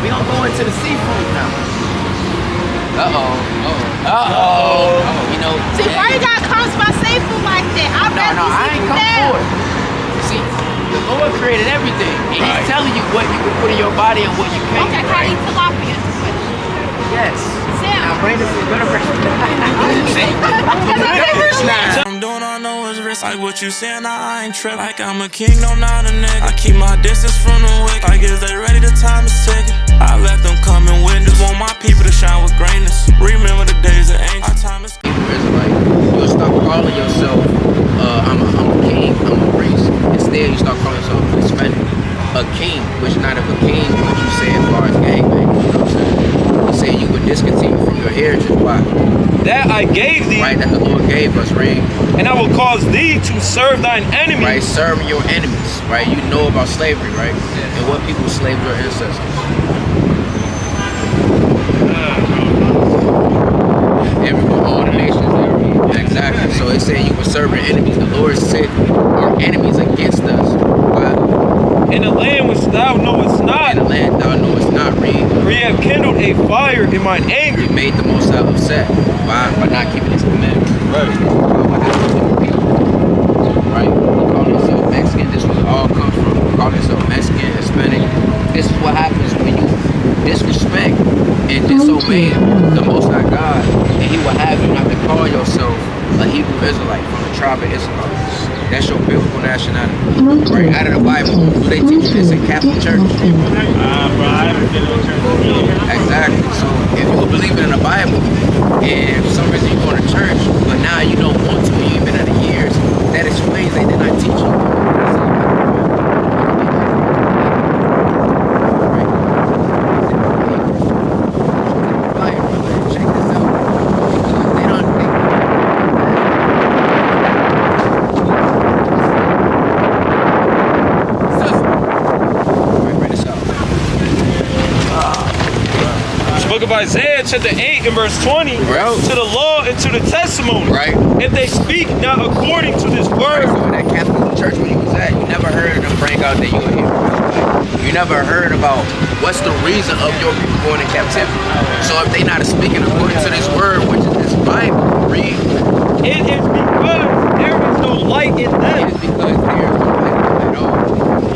We gonna go into the seafood now. You know. See, why you gotta come to my seafood like that? I ain't come for it. See, the Lord created everything, and He's telling you what you can put in your body and what you can't. Okay, can I eat tilapia? Yes. Sam. Now Brandon is gonna bring I'm doing all I know is risk. Like what you saying, I ain't tripping. Like I'm a king, no, not a nigga. I keep my distance from the wicked. Like is they ready? The time is ticking. I let them come and witness. Want my people to shine with greatness. Remember the days of ancient. Our time is. Israelite. You'll stop calling yourself, I'm a king, I'm a priest. Instead, you start calling yourself Hispanic, a king, which not of a king, but you say as far as gangbang. You know what I'm saying? You say you would discontinue from your heritage. Why? That I gave thee. Right, that the Lord gave us, read. And I will cause thee to serve thine enemies. Right, serving your enemies. Right, you know about slavery, right? Yeah. And what people slaved your ancestors. Everyone, all the nations. Exactly. So it said you were serving enemies. The Lord set our enemies against us. Why? In the land which thou knowest not. In the land thou knowest not, read. For ye have kindled a fire in mine anger. You made the Most High upset. Why? By not keeping His commandments. Right. What happened to the people? Right? You call yourself Mexican. This was all comes from. You call yourself Mexican, Hispanic. This is what happens when you disrespect and disobey the Most High God, and He will have you not to call yourself a Hebrew Israelite from the tribe of Issachar. That's your biblical nationality. Right out of the Bible. Do they teach this in Catholic Church? Exactly. So if you believe in the Bible, and for some reason you go to church, but now you don't want to, you've been there the years, that explains they did not teach you. Isaiah chapter 8 and verse 20, to the law and to the testimony. Right. If they speak not according to this word. So in that Catholic church where you was at, you never heard them bring out that you were here. You never heard about what's the reason of your people going in captivity. So if they not speaking according to this word, which is this Bible, read. It is because there is no light in them. It is because there is no light at all.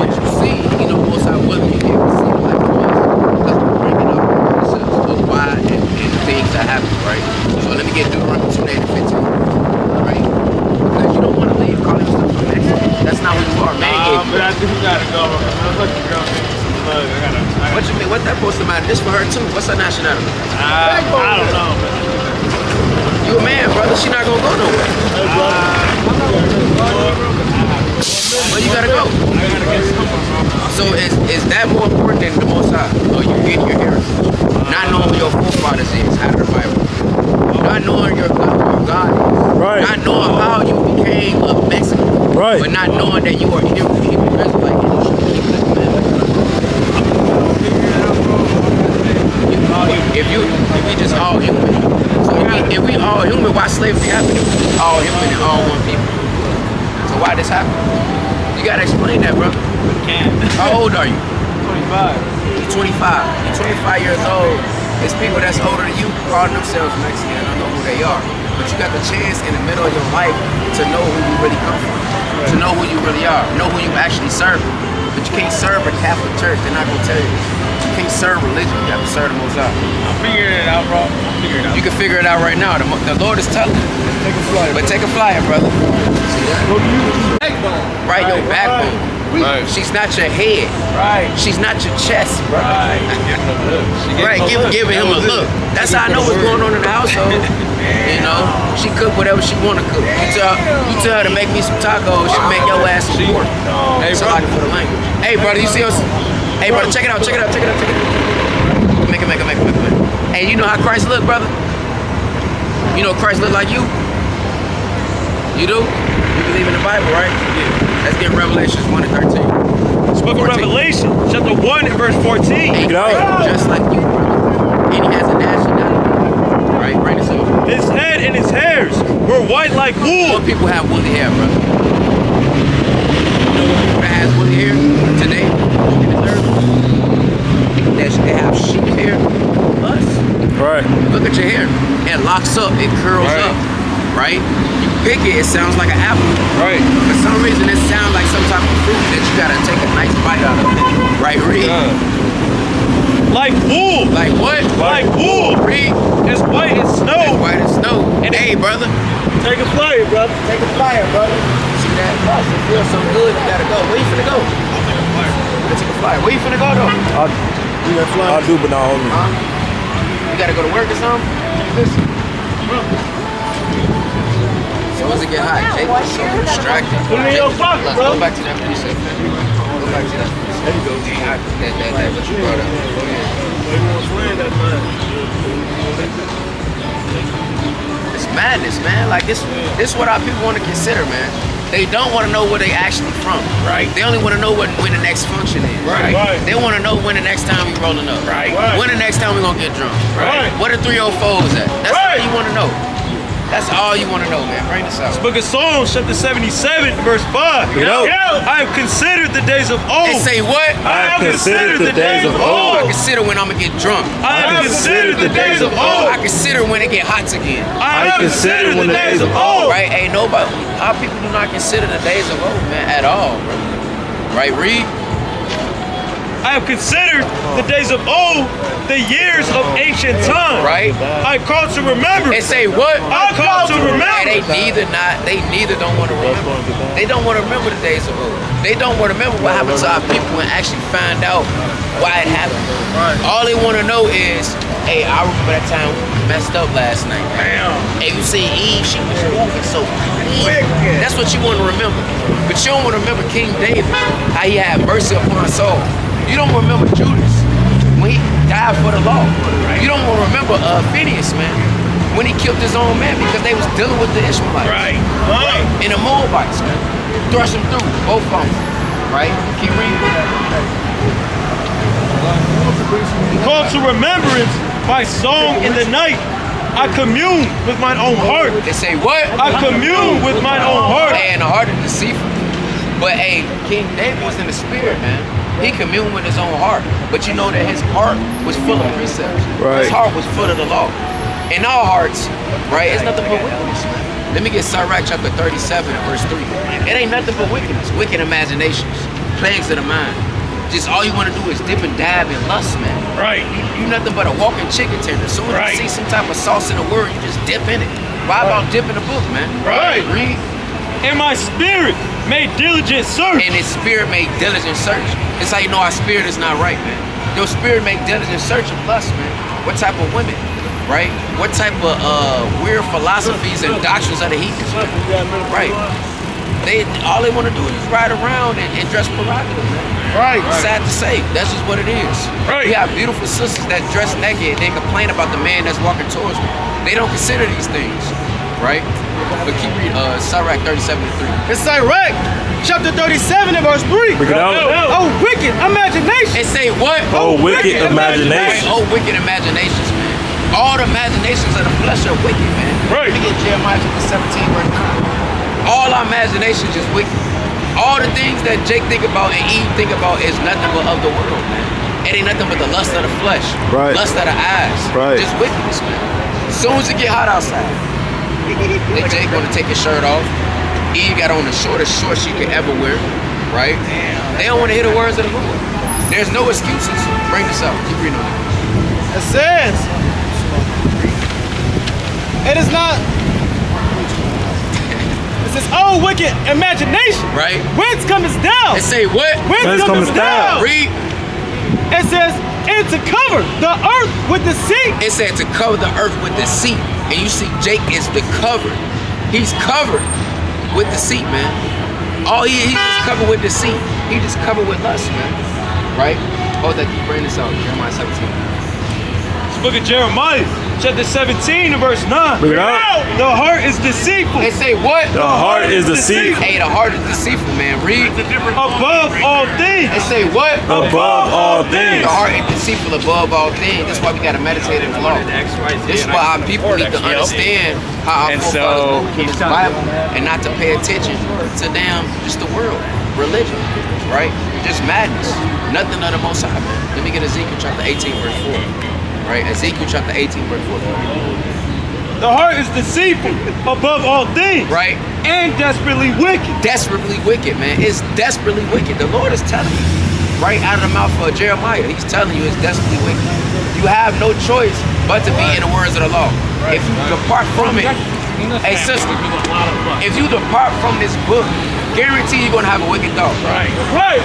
What you see, you know, most I wasn't you able to see the light from us. Because we're bringing up of why and things that happen, right? So let me get Deuteronomy 2:8-15, right? Because you don't want to leave calling yourself a Mexican. That's not what you are, man. But I do gotta go. What you mean? What's that supposed to matter? This for her too. What's her nationality? I don't know. You a man, brother. She not gonna go nowhere. Where you gotta go? So is that more important than the Most High? Or you get your heritage? Not knowing who your forefathers is out of the Bible. Not knowing your God is. Right. Not knowing how you became a Mexican. Right. But not knowing that you are Hebrew Israelite and you should keep the commandments. If we just all human. So if we all human, why slavery happened? All human and all one people. So why this happened? You gotta explain that, brother. Can't. How old are you? 25. You're 25. You're 25 years old. It's people that's older than you calling themselves Mexican. I don't know who they are. But you got the chance in the middle of your life to know who you really come from. To know who you really are. Know who you actually serve. But you can't serve a Catholic church. They're not going to tell you. You can't serve religion. You have to serve the Most High. I'm figuring it out, bro. I'm figuring it out. You can figure it out right now. The Lord is telling you. Take a flight. But take a flyer, brother. Backbone. Right, your backbone. Right. She's not your head. Right. She's not your chest, bro. Right. Giving him a look. That's how I know what's going on in the household. You know, she cook whatever she want to cook. You tell her to make me some tacos, she make your ass some pork. Hey, Sorry for the language. Hey, brother, you see us? Hey, brother, check it out. Make it. Hey, you know how Christ look, brother? You know Christ look like you? You do? You believe in the Bible, right? Yeah. Let's get Revelations 1-13. Book of Revelation, chapter 1 and verse 14. Hey, just like you, brother. And he has a nationality. Right? Bring this up. His head and his hairs were white like wool. What people have woolly hair, brother? You know what people that has woolly hair today? In this earth? that have sheep hair? Us. Right. Look at your hair. It locks up. It curls Right. up. Right? You pick it. It sounds like an apple. Right. For some reason, it sounds like some type of fruit that you gotta take a nice bite out of. Right, Reed? Like wool. Like what? Like wool. Reed? It's white as It's snow. white as snow. And hey, brother. Take a flyer, brother. Take a flyer, brother. See that bus? It feels so good. You gotta go. Where you finna go? I'll take a flyer. Take a flyer. Where you finna go though? I'll do, but not only. You gotta go to work or something? Listen. As soon as it get hot, Jake was so distracted. Put it in your pocket, Let's bro. go back to that preset. Go back to that preset. There you go. That what you brought up. It's madness, man. Like this is what our people want to consider, man. They don't want to know where they actually from. Right. They only want to know when the next function is. Right. They want to know when the next time we rolling up. Right. When the next time we gonna get drunk. Right. Where the 304s at? That's Right. all you want to know. That's all you want to know, man. Bring this out. Book of Psalms, chapter 77, verse 5. I have considered the days of old. And say what? I have considered the days of I old. consider when I'm gonna get drunk. I have considered the days of old. I consider when it get hot again. I have considered the days of old. Right? Ain't nobody. Our people do not consider the days of old, man, at all, bro. Right, Reed? I have considered the days of old, the years of ancient time. Right? I call to remember. And say what? I call to remember. And they neither don't want to remember. They don't want to remember the days of old. They don't want to remember what happened to our people and actually find out why it happened. All they want to know is, hey, I remember that time we messed up last night. Hey, you see Eve, she was moving so quick. That's what you want to remember. But you don't want to remember King David, how he had mercy upon Saul. You don't remember Judas when he died for the law. You don't want to remember Phineas, man, when he killed his own man because they was dealing with the Ishmaelites. Right. And the Moabites, man. Thrust them through, both of them. Right? Keep reading. Call to remembrance my song in the night. I commune with mine own heart. They say what? I commune with mine own heart. And the heart is deceitful. But hey, King David was in the spirit, man. He communed with his own heart. But you know that his heart was full of precepts. Right. His heart was full of the law. In our hearts, right, it's nothing but wickedness, man. Let me get Sirach chapter 37, verse 3. It ain't nothing but wickedness, wicked imaginations, plagues of the mind. Just all you want to do is dip and dab in lust, man. Right. You nothing but a walking chicken tender. As soon as Right. you see some type of sauce in the word, you just dip in it. Why about dipping the book, man? Right. Read. And my spirit made diligent search. And his spirit made diligent search. It's how you know our spirit is not right, man. Your spirit made diligent search of lust, man. What type of women, right? What type of weird philosophies and doctrines are the heathens, man? Right. All they want to do is just ride around and dress provocative, man. Right. Sad to say, that's just what it is. Right. We have beautiful sisters that dress naked and they complain about the man that's walking towards them. They don't consider these things, right? But keep reading Sirach 37:3. It's Sirach, chapter 37 and verse 3. Bring it out. Oh, wicked imagination. It say what? Oh, wicked imagination. Oh, wicked imaginations, man. All the imaginations of the flesh are wicked, man. Right. Let me get Jeremiah chapter 17, verse 9. All our imaginations is wicked. All the things that Jake think about and Eve think about is nothing but of the world, man. It ain't nothing but the lust of the flesh, Right. lust of the eyes, Right. just wickedness, man. As soon as it get hot outside, then Jake gonna take his shirt off. Eve got on the shortest shorts she could ever wear, right? They don't want to hear the words of the Lord. There's no excuses. Bring this up. Keep reading on it. It says, it is not. It says, oh, wicked imagination. Right? Whence cometh down? It say what? Whence cometh down? Read. It says, and to cover the earth with deceit. It said to cover the earth with deceit. And you see Jake is the cover. He's covered with deceit, man. He's just covered with deceit. He just covered with lust, man. Right? Hold that, keep bringing this out. Jeremiah 17. This book of Jeremiah, chapter 17 and verse 9. Bring it out. The heart is deceitful. They say what? The heart is deceitful. Hey, the heart is deceitful, man. Read. Above all things. They say what? Above all things. The heart is deceitful above all things. That's why we gotta meditate in the law. This is why our people need to understand how our forefathers moved in this Bible and not to pay attention to just the world, religion, right? just madness. Nothing of the Most High, man. Let me get Ezekiel chapter 18, verse 4. Right? Ezekiel chapter 18, verse 4. The heart is deceitful above all things. Right? And desperately wicked. Desperately wicked, man. It's desperately wicked. The Lord is telling you, right out of the mouth of Jeremiah, he's telling you it's desperately wicked. You have no choice but to be in the words of the law. If you depart from it, hey sister, if you depart from this book, guarantee you're gonna have a wicked thought. Right.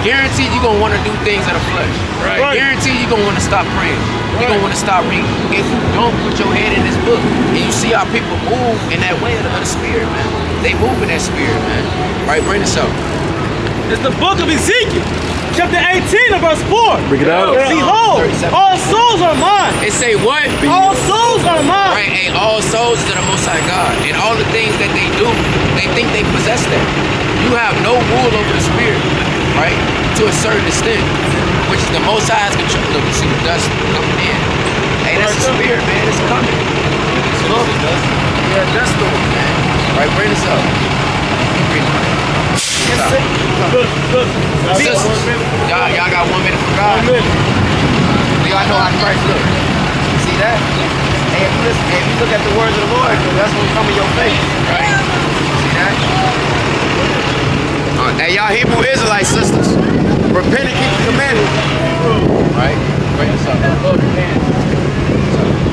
Guarantee you're gonna want to do things of the flesh. Right. Guarantee you're gonna want to stop praying. You're gonna want to stop reading. If you don't put your head in this book, and you see how people move in that way of the spirit, man. They move in that spirit, man. Right, bring this up. It's the book of Ezekiel, chapter 18 and verse 4. Bring it out. Behold, 37. all souls are mine. It say what? All souls are mine. Right, and all souls is of the Most High God. And all the things that they do, they think they possess that. You have no rule over the spirit, right? To a certain extent, which is the Most High's control. Look, you see the dust coming in. Hey, that's the spirit, man. It's coming. Look, yeah, dust storm, man. Right, bring this up. Look. Sisters, y'all got 1 minute for God. Y'all know how Christ look. See that? Hey, if you look at the words of the Lord, that's gonna come in your face, right? See that? Hey, y'all Hebrew Israelite sisters, repent and keep the commandments. Right? Bring this up.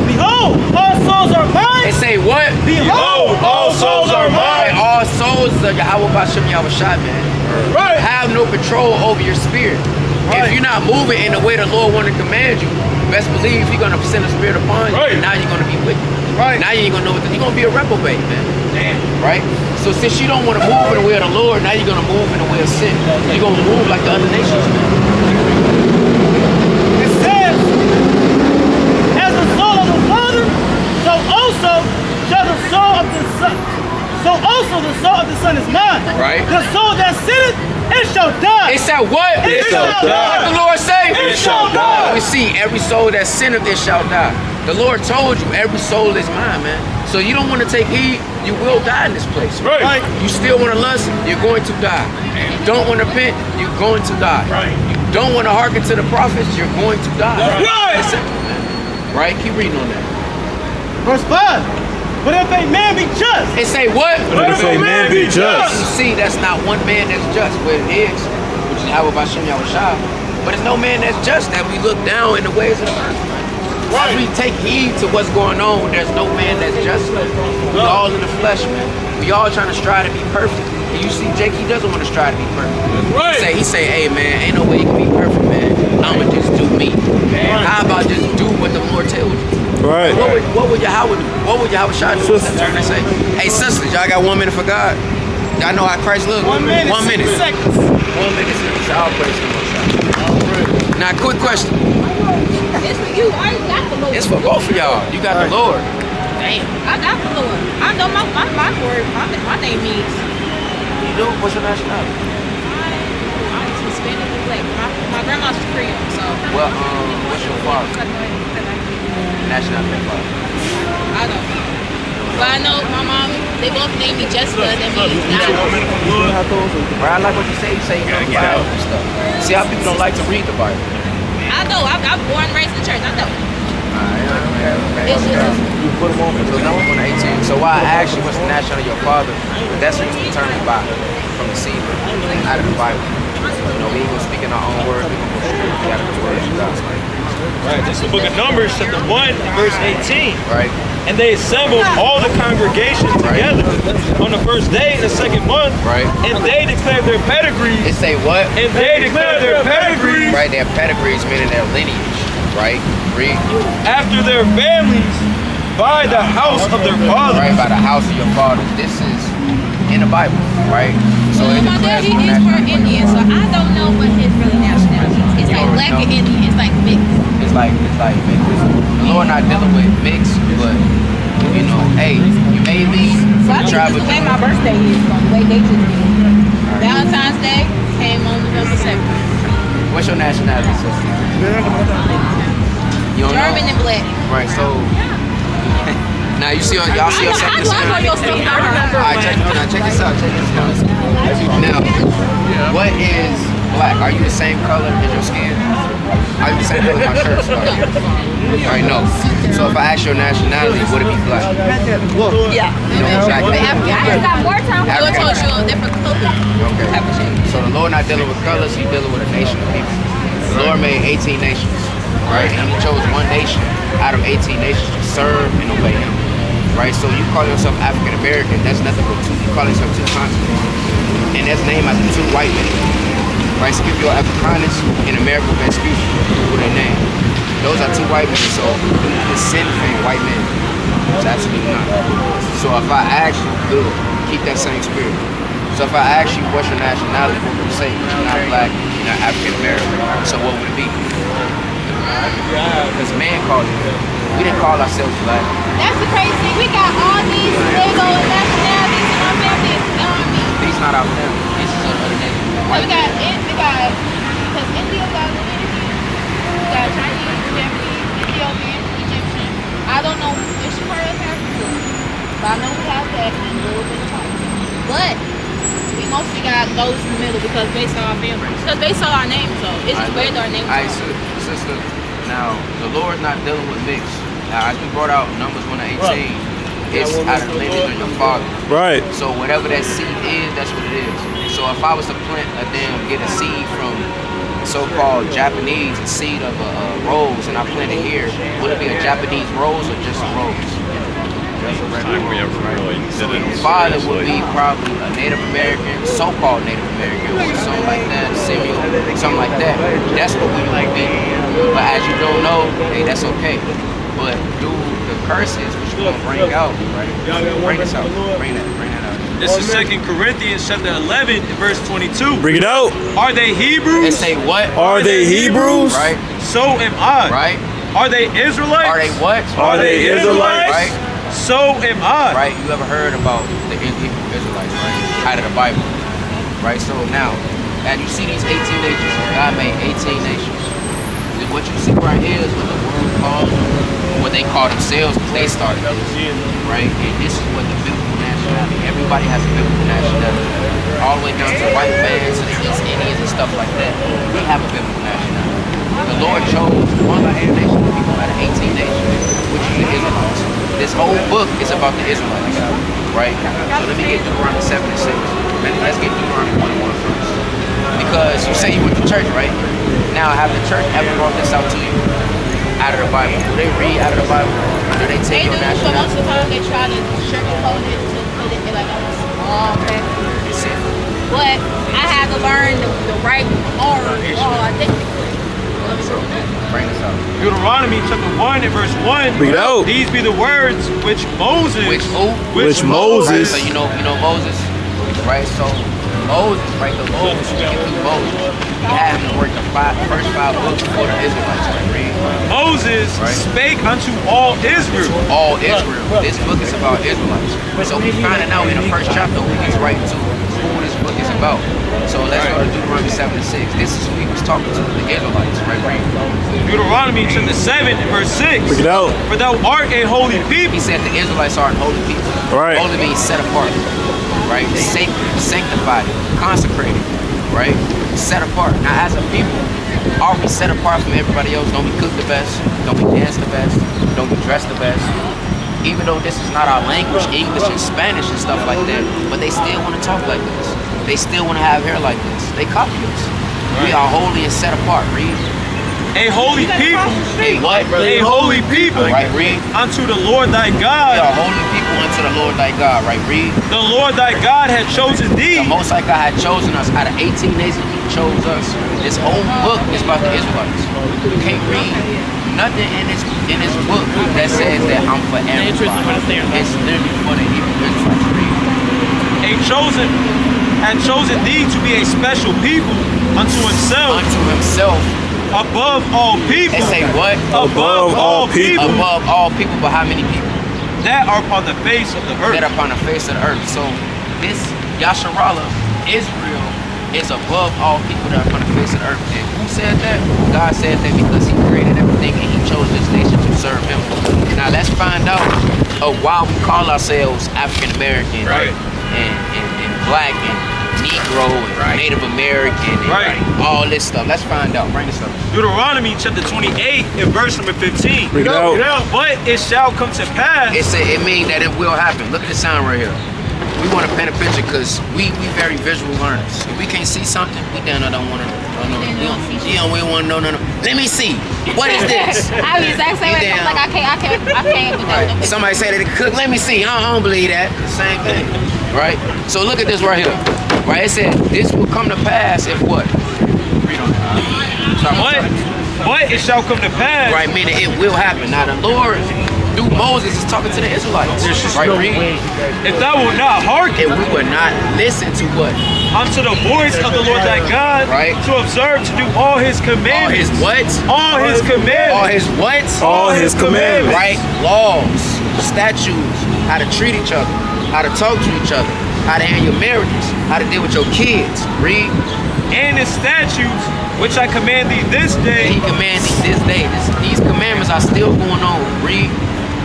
Behold, all souls are mine. They say what? Behold, all souls are Right, mine. all souls are Yahweh Bashem Yahushua, man. Right. Have no control over your spirit. Right. If you're not moving in the way the Lord want to command you, best believe He's gonna send a spirit upon you. Right. And now you're gonna be wicked. Right. Now you ain't gonna know what you're gonna be a reprobate, man. Damn. Right? So since you don't want to move in the way of the Lord, now you're gonna move in the way of sin. You're gonna move like the other nations, man. It says, as the soul of the Father, so also shall the soul of the Son. So also the soul of the Son is mine. Right. The soul that sinneth, it shall die. It said what? It shall die. What the Lord say? It shall die. We see every soul that sinneth, it shall die. The Lord told you every soul is mine, man. So you don't want to take heed, you will die in this place. Right. You still want to lust, you're going to die. You don't want to repent, you're going to die. Right. You don't want to hearken to the prophets, you're going to die. Right. That's simple, man. Right? Keep reading on that. Verse 5. But if a man be just, It say what? But if a man be just, You see, that's not one man that's just, but it is, which is Yahweh Bashem Yahushua. But there's no man that's just that we look down in the ways of the earth. As we take heed to what's going on, there's no man that's just. We all in the flesh, man. We all trying to strive to be perfect. And you see, Jake, he doesn't want to strive to be perfect. Right. He say, hey, man, ain't no way you can be perfect, man. I'ma just do me. How about just do what the Lord tells you? right. What would Yahweh do? What would Yahweh do? Turn and say, hey, sisters, y'all got 1 minute for God? Y'all know how Christ looks? 1 minute, 1 minute. 60 seconds. 1 minute, sisters. I'll praise the Most High. Now, quick question. It's for you. I ain't got the Lord. It's for both of y'all. You got the Lord. Damn. I got the Lord. I know my word. My name means. You do? What's your nationality? I'm Hispanic and black. My grandma's Creole, so. Well, what's your father? Nationality of father. I don't know. But I know my mom, they both named me Jessica. That means Right, I like what you say. You say you know the Bible and stuff. See how people don't like to read the Bible. I know. I'm born and raised in church. I know. Okay. It's just. You put them on for the number 18. So why I asked you what's the nationality of your father, that's what's determined by from the seed out of the Bible. You know, we ain't gonna speak in our own words, we gonna go straight out of the words of God. Right. This is the book of Numbers, chapter 1, and verse 18. Right? And they assembled all the congregation together on the first day in the second month. Right. And they declared their pedigrees. It say what? And they declared their pedigrees Right, their pedigrees, meaning their lineage. Right? Read. after their families by the house of their fathers. Right, by the house of your fathers. This is in the Bible, right? So Well, it my declares daddy what is part nationality. Indian, so I don't know what his real nationality is. It's You like already black and know. Indian. It's like mixed. It's like mixed. The Lord not dealing with mixed, but you know, hey, you may be So I think tribal. it's the way my birthday is, from the way they just did it. Valentine's Day came on November 2nd. What's your nationality, sister? You don't German know? and black. Right, so now you see y'all see yourself I in the know same. your state. Alright, check this out. Now, what is the black. Are you the same color as your skin? Are you the same color as my shirt? Right, no. So if I ask your nationality, would it be black? Yeah. You know exactly. I just got more time. I African. told you a different color. Okay. So the Lord not dealing with colors, he's dealing with a nation of people. The Lord made 18 nations, right? And he chose one nation out of 18 nations to serve and obey him. Right? So you call yourself African American, that's nothing but two. You call yourself two continents. And that's named after two white men. Right? Scipio Africanus and Amerigo Vespucci, who they name. Those are two white men. So do you descend from white men? It's absolutely not. So if I ask you, good, keep that same spirit. So if I ask you what's your nationality, what would you say? You're not black, you're not African American. So what would it be? Because man called it. We didn't call ourselves black. That's the crazy thing. We got all these legal nationalities in our family. These not our family. This is another nation. We got, because India got Dominican, we got Chinese, Japanese, Ethiopian, Egyptian. I don't know which part of Africa, but I know we have that and a little bit of China. But we mostly got those in the middle because they saw our family. Because they saw our names, so it's just weird our names. Alright, sister. Now the Lord's not dealing with mix. Now, as we brought out Numbers 1:18, it's out of the lineage of your father. Right. So whatever that seed is, that's what it is. So if I was to plant get a seed from so-called Japanese, a seed of a rose, and I plant it here, would it be a Japanese rose or just a rose? Just a regular rose, right? So your father would be probably a Native American, so-called Native American, or something like that, Samuel, something like that. That's what we would be. But as you don't know, hey, that's okay. But do the curses, which we're gonna bring out, right? Bring this out. Bring that out. This is 2 Corinthians chapter 11, verse 22. Bring it out. Are they Hebrews? They say what? Are they Hebrews? Right? So am I. Right? Are they Israelites? Are they what? Are they Israelites? Right? So am I. Right? You ever heard about the Hebrew Israelites, right? Out of the Bible. Right? So now, as you see these 18 nations, God made 18 nations. What you see right here is what the world calls them, what they call themselves because they started this, right? And this is what the biblical nationality, everybody has a biblical nationality. All the way down to white man, to the East Indians and stuff like that. We have a biblical nationality. The Lord chose one nation of people out of 18 nations, which is the Israelites. This whole book is about the Israelites, right? So let me get Deuteronomy 7 and 6. Let's get Deuteronomy 1 first. Because you say you went to church, right? Now, have the church ever brought this out to you? Out of the Bible? Do they read out of the Bible? Do they take your But most of nationality? the time they try to sugarcoat it to put it in like a small package. It's it. But I had to learn the right I think. So, bring this out. Deuteronomy chapter 1 and verse 1. Bring it out. These be the words which Moses. Which who? Which Right, Moses. so you know Moses, right? So Moses, right? The Lord was speaking through Moses. He had him to work the first 5 books for the Israelites. Right? Read. Moses Right. spake unto all Israel. All Israel. This book is about Israelites. So we finding out in the first chapter who he's writing to, who this book is about. So let's go to Deuteronomy 7 and 6. This is who he was talking to, the Israelites. Right? Read. Deuteronomy chapter 7 and verse 6. Bring it out. For thou art a holy people. He said the Israelites are holy people. Right. Holy means set apart. Right? Sacred, sanctified, consecrated. Right? Set apart. Now as a people, are we set apart from everybody else? Don't we cook the best? Don't we dance the best? Don't we dress the best? Even though this is not our language, English and Spanish and stuff like that, but they still want to talk like this. They still want to have hair like this. They copy us. We are holy and set apart. Read. A holy people. A what? A holy people. Right, read. Unto the Lord thy We God. are holy people unto the Lord thy God. Right, read. The Lord thy God had chosen thee. The Most High God had chosen us. Out of 18 nations, He chose us. This whole book is about the Israelites. You can't read nothing in this book that says that I'm for everybody. It's literally for the Hebrew Israelites. Read. Had chosen thee to be a special people unto himself. Unto Himself. Above all people. They say what? Above all people. Above all people, but how many people? That are upon the face of the earth. That upon the face of the earth. So this Yasharallah, Israel, is above all people that are upon the face of the earth. And who said that? God said that because He created everything and He chose this nation to serve Him. Now let's find out why we call ourselves African American, Right. and black and Negro and Native American and all this stuff. Let's find out. Bring this up. Deuteronomy chapter 28 and verse number 15. Bring it out. But it shall come to pass. It means that it will happen. Look at the sound right here. We want to paint a picture because we very visual learners. If we can't see something, we don't want to. We don't want to know. Let me see. What is this? I was exact same way. I'm like, I can't do that. Somebody say that it cook. Let me see. I don't believe that. Same thing, right? So look at this right here. Right? It said this will come to pass if what? Read on that. But it shall come to pass. Right, meaning it will happen. Now the Lord, through Moses, is talking to the Israelites. Right, read. If thou wilt not hearken, And we would not listen to what? unto the voice of the Lord thy God, Right. to observe to do all his All commandments. his what? All his commandments. All his what? All his commandments. Right? Laws, statutes, how to treat each other, how to talk to each other, how to handle your marriages, how to deal with your kids. Read. And his statutes, which I command thee this And day, he commands these this day. These commandments are still going on. Read.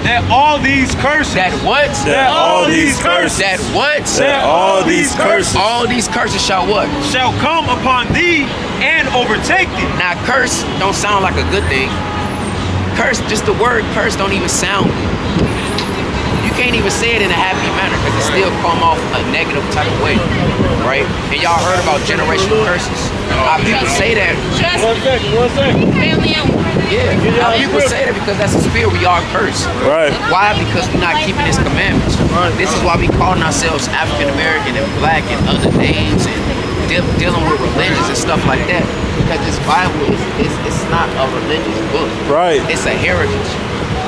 that all these curses, That what? That all these curses. That what? That all these curses. All these curses shall what? shall come upon thee and overtake thee. Now curse don't sound like a good thing. Curse, just the word curse don't even sound good. You can't even say it in a happy manner because it still come off a negative type of way, right? And y'all heard about generational curses. How people say that, Trust One second. family and yeah. How people say that because that's a spirit we are cursed. Right. Why? Because we're not keeping his commandments. This is why we calling ourselves African American and black and other names and dealing with religions and stuff like that. Because this Bible it's not a religious book. Right. It's a heritage.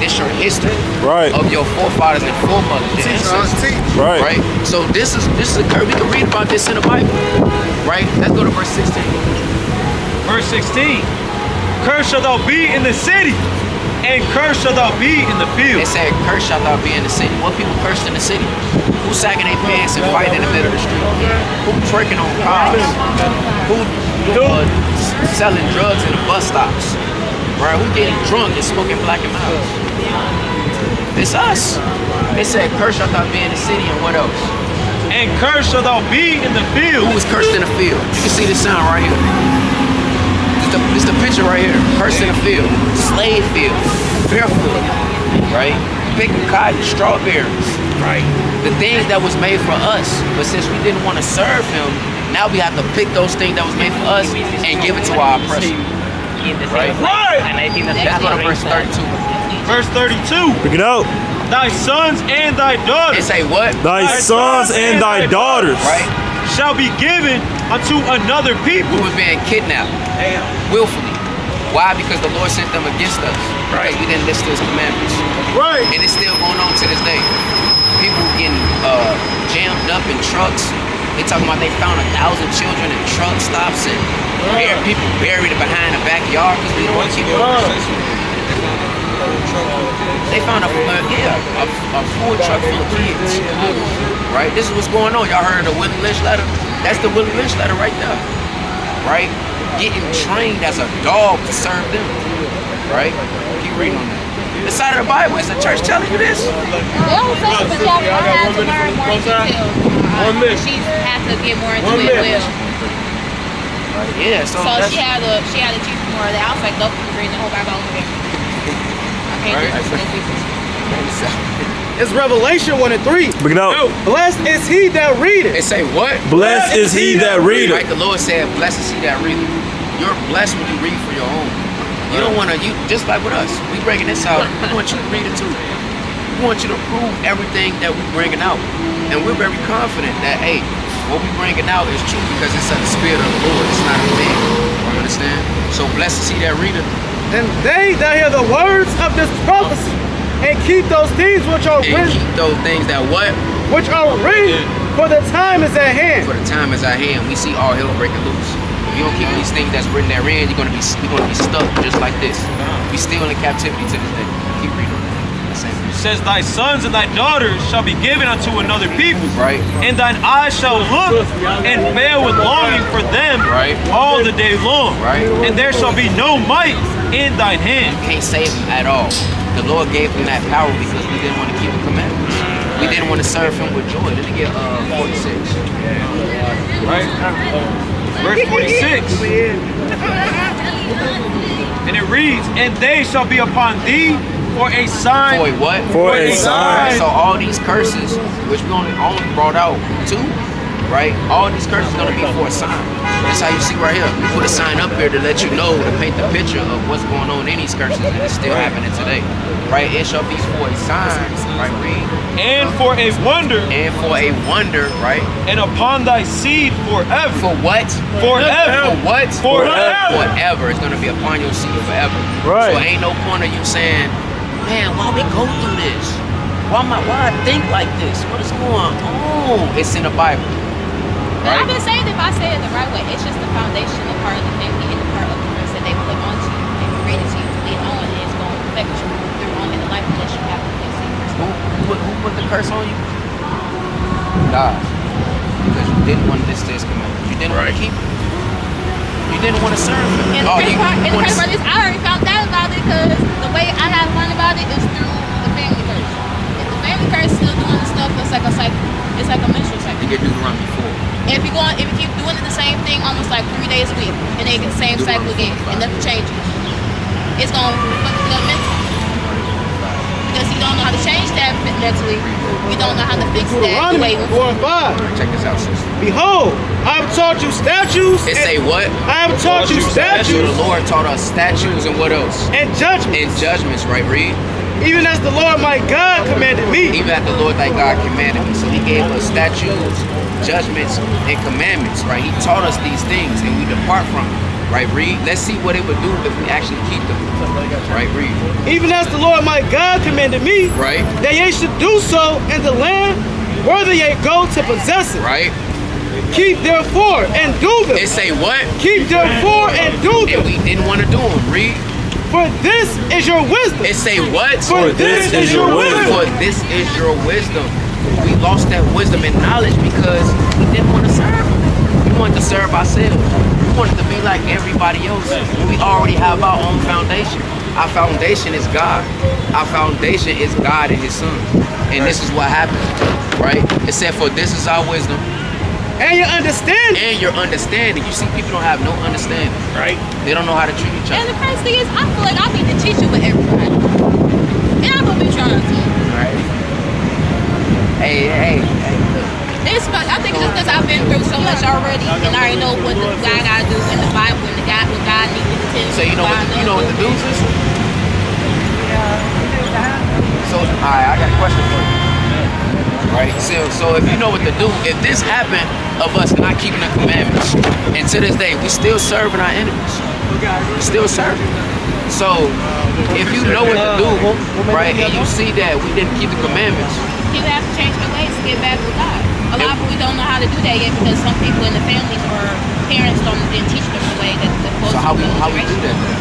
It's your history Right. of your forefathers and foremothers. Your ancestors. Right. Right. So this is a curse. We can read about this in the Bible. Right. Let's go to verse 16. Verse 16. Cursed shalt thou be in the city, and cursed shalt thou be in the field. They said, "Cursed shalt thou be in the city." What people cursed in the city? Who sagging their pants and fighting in the middle of the street? Who twerking on cars? Who selling drugs in the bus stops? Right? Who getting drunk and smoking black and miles? It's us. They said, "Cursed shalt thou be in the city," and what else? And cursed shalt thou be in the field. Who was cursed in the field? You can see the sign right here. This the picture right here. Cursed in the field, slave field, barefoot, right? Picking cotton, strawberries, right? The things that was made for us, but since we didn't want to serve him, now we have to pick those things that was made for us and give it to our oppressor. Right? That's what verse 32. Verse 32. Bring it out. Thy sons and thy It daughters say what? Thy sons and thy daughters. Right? shall be given unto another people. We was being kidnapped willfully. Why? Because the Lord sent them against us. Because we didn't listen to his commandments. Right. And it's still going on to this day. People getting jammed up in trucks. They talking about they found 1,000 children in truck stops and people buried behind the backyard because we don't want to keep They found a full truck full of kids. Right? This is what's going on. Y'all heard of the Willie Lynch letter? That's the Willie Lynch letter right there. Right? Getting trained as a dog to serve them. Right? Keep reading on that. The side of the Bible, is the church telling you this? They don't say it, but y'all have to learn more details. She has to get more into it as well. Yeah, so So that's, she had to teach more of that. I was like, nope, I'm reading the whole Bible over here. I can't do this. It's Revelation 1 and 3. Bring it out. Blessed is he that readeth. they say what? Blessed is he that Right, readeth. the Lord said, blessed is he that readeth. You're blessed when you read for your own. You don't want to, just like with us, we bringing this out, we want you to read it too. We want you to prove everything that we're bringing out. And we're very confident that, hey, what we're bringing out is true because it's of the Spirit of the Lord. It's not a man. You understand? So blessed is he that readeth. And they that hear the words of this prophecy and keep those things which are And written, keep those things that what? which are written, for the time is at hand. For the time is at hand. We see all hell breaking loose. If you don't keep these things that's written therein, you're gonna be stuck just like this. We still in captivity to this day. Keep reading. It says, thy sons and thy daughters shall be given unto another people. Right. And thine eyes shall look and fail with longing for them Right. all the day long. Right. And there shall be no might in thine hand. Can't save them at all. The Lord gave them that power because we didn't want to keep the commandments. We didn't want to serve him with joy. Let me get 46. Right? Verse 46. And it reads, and they shall be upon thee for a sign. For a what? For a sign. So all these curses, which we only brought out 2, right? All these curses are gonna be for a sign. That's how you see right here. We put a sign up here to let you know, to paint the picture of what's going on in these curses, and it's still happening today. Right? It shall be for a sign, right? Read. And for a wonder. And for a wonder, right? And upon thy seed forever. For what? Forever. For what? Forever. Forever. It's gonna be upon your seed forever. Right. So ain't no point of you saying, man, why we go through this? Why I think like this? What is going on? It's in the Bible. But I've been saying if I say it the right way, it's just the foundational part of the family and the part of the person that they put onto you and created to you to lead on, and it's going to affect you through on in the life unless you have to Who put the curse on you? God. Because you didn't want to listen to his commandments. You didn't want to keep it. You didn't want to serve him. And the crazy part is I already found out about it because the way I have learned about it is through the family curse. If the family curse is still doing the stuff, it's like a cycle. It's like a menstrual cycle. You get Deuteronomy 4. If you keep doing the same thing almost like 3 days a week, and they get the same cycle again, and nothing changes, it's gonna fuck up mentally. Because you don't know how to change that mentally, you don't know how to fix that the way Deuteronomy 4 and 5. Check this out, sister. Behold, I have taught you statutes. It say what? I have taught you So statutes the Lord taught us statutes and what else? and judgments, And judgments, right? Read. even as the Lord my God commanded me. Even as the Lord thy God commanded me. So he gave us statutes, judgments, and commandments, right? He taught us these things and we depart from them. Right, read. Let's see what it would do if we actually keep them. Right, read. Even as the Lord my God commanded me, Right, that ye should do so in the land whither ye go to possess it. right. Keep therefore and do them. It say what? Keep therefore and do And them. we didn't want to do them. Read. For this is your wisdom. It say what? For this is your wisdom. For this is your wisdom. We lost that wisdom and knowledge because we didn't want to serve him. We wanted to serve ourselves. We wanted to be like everybody else. We already have our own foundation. Our foundation is God. Our foundation is God and his son. And this is what happened, right? It said, for this is our wisdom And your understanding. and your understanding. You see, people don't have no understanding. Right. They don't know how to treat each And other. the crazy thing is, I feel like I need to teach you with everybody. And I'm gonna be trying to. Right? Hey, look. I think just because I've been through so much already, and I already know what I gotta do in the Bible and what God needs me to tell. So you know what the dudes is? So alright, I got a question for you. Right? So if you know what to do, if this happened of us not keeping the commandments, and to this day we still serving our enemies. We still serving. So if you know what to do, right, and you see that we didn't keep the commandments, People have to change their ways to get back with God. A lot of people don't know how to do that yet because some people in the families or parents didn't teach them the way that they're supposed so to. how we do that then?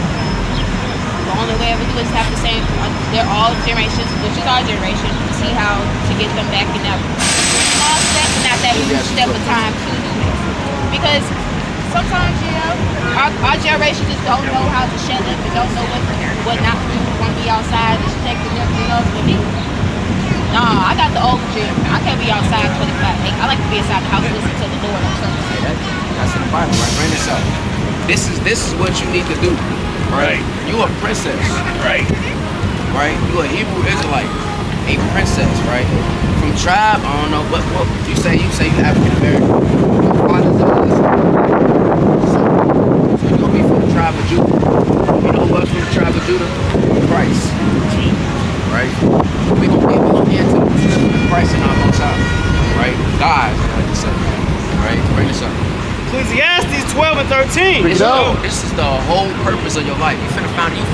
The only way we do is have the same. They're all generations, which is our generation, to see how to get them back in that small step, not that huge step of time to do this. Because sometimes, our generation just don't know how to shut up and don't know what not to do. Want to be outside and protecting everything else, but nah, I got the old gym. I can't be outside 25. I like to be inside the house listening to the Lord on Sunday. That's in the Bible, right? Bring this out. This is what you need to do. Right. You a princess. Right. Right? You a Hebrew Israelite. A princess, right? From tribe, I don't know, but what you say you African American. Your father's a so you gonna be from the tribe of Judah. You know who else from the tribe of Judah? Christ. Right? We gonna get into Christ in our most house. Right? God, like you said. Right? Bring this up. Ecclesiastes 12 and 13. So this is the whole purpose of your life. You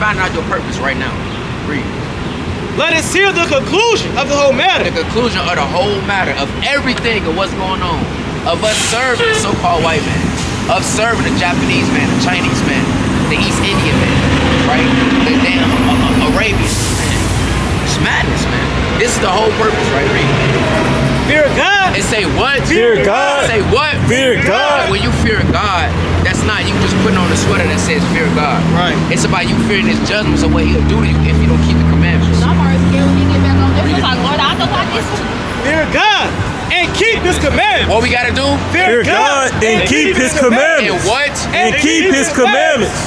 find out your purpose right now. Read. Let us hear the conclusion of the whole matter. The conclusion of the whole matter of everything of what's going on. Of us serving the so-called white man. Of serving the Japanese man, the Chinese man, the East Indian man, right? The damn Arabian man. It's madness, man. This is the whole purpose, right? Read. Fear God. It say what? Fear God. Say what? Fear God. When you fear God, that's not you just putting on a sweater that says fear God. Right. It's about you fearing his judgments of what he'll do to you if you don't keep the commandments. I'm already scared when you get back on there. It's like, Lord, I know about this. Fear God and keep his And commandments. what? And keep his commandments.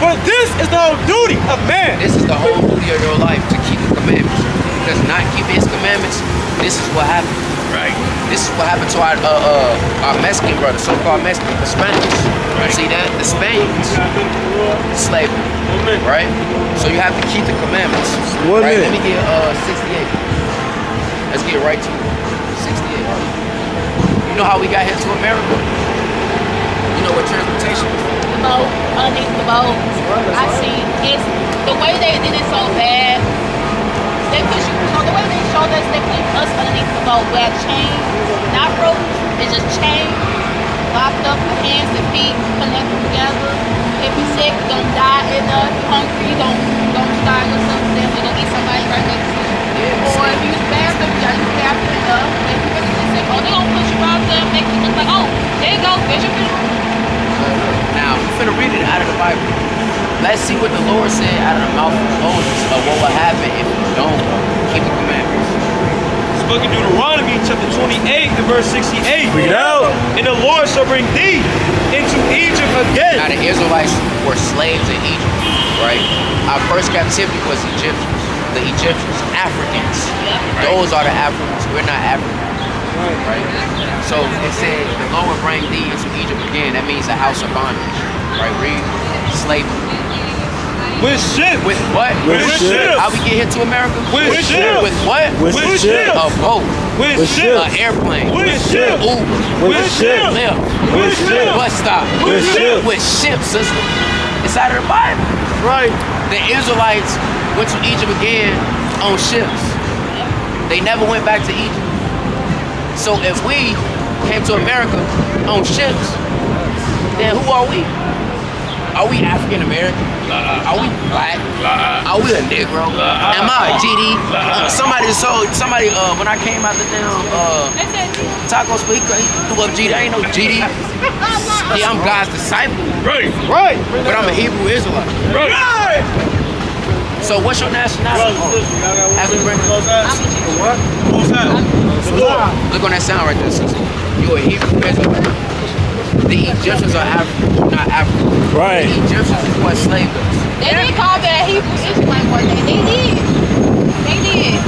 For this is the whole duty of man. This is the whole duty of your life, to keep the commandments. Because not keeping his commandments, this is what happened. Right. This is what happened to our Mexican brothers, so-called Mexican, the Spaniards. You see that? The Spaniards, slavery, right? So you have to keep the commandments. Right? Let me get 68. Let's get right to it. 68. You know how we got here to America? You know what transportation is? The boat, underneath the boat. I see. It's the way they did it so bad. They put you, the way they showed us, they put us underneath the boat. We had chains, not ropes. It's just chains, locked up with hands and feet, connected together. If you're sick, you're gonna die. If you're hungry, you're gonna starve yourself to death. You're gonna eat somebody right next to you. Or if you use the bathroom, you gotta use the bathroom enough. If you're really sick, oh, they're gonna put you out there, make you look like, oh, there you go, there's your vision. Now, we're finna read it out of the Bible. Let's see what the Lord said out of the mouth of Moses of what will happen if you don't keep the commandments. This book of Deuteronomy, chapter 28 and verse 68. Read it out. And the Lord shall bring thee into Egypt again. Now, the Israelites were slaves in Egypt, right? Our first captivity was Egyptians. The Egyptians, Africans. Those are the Africans. We're not Africans. Right? So it said the Lord will bring thee into Egypt again. That means a house of bondage. Right? Read slavery. With ships. With what? With ships. How we get here to America? With ships. With what? With ships. A boat. With ships. An airplane. With ships. Uber. With ships. Lyft. With ships. Bus stop. With ships. With ships, sister. It's out of the Bible. Right. The Israelites went to Egypt again on ships. They never went back to Egypt. So if we came to America on ships, then who are we? Are we African American? Are we black? Are we a Negro? Am I a GD? Somebody when I came out the damn taco speak, he threw up GD. I ain't no GD. Yeah, I'm God's disciple. Right. Right. But I'm a Hebrew Israelite. Right. So what's your nationality? As we bring What? look on that sound right there, sister. You're a Hebrew Israelite. The Egyptians are African, not African. Right. The Egyptians is what slaved us. They didn't call that Hebrew Israelite one day. They did. They did.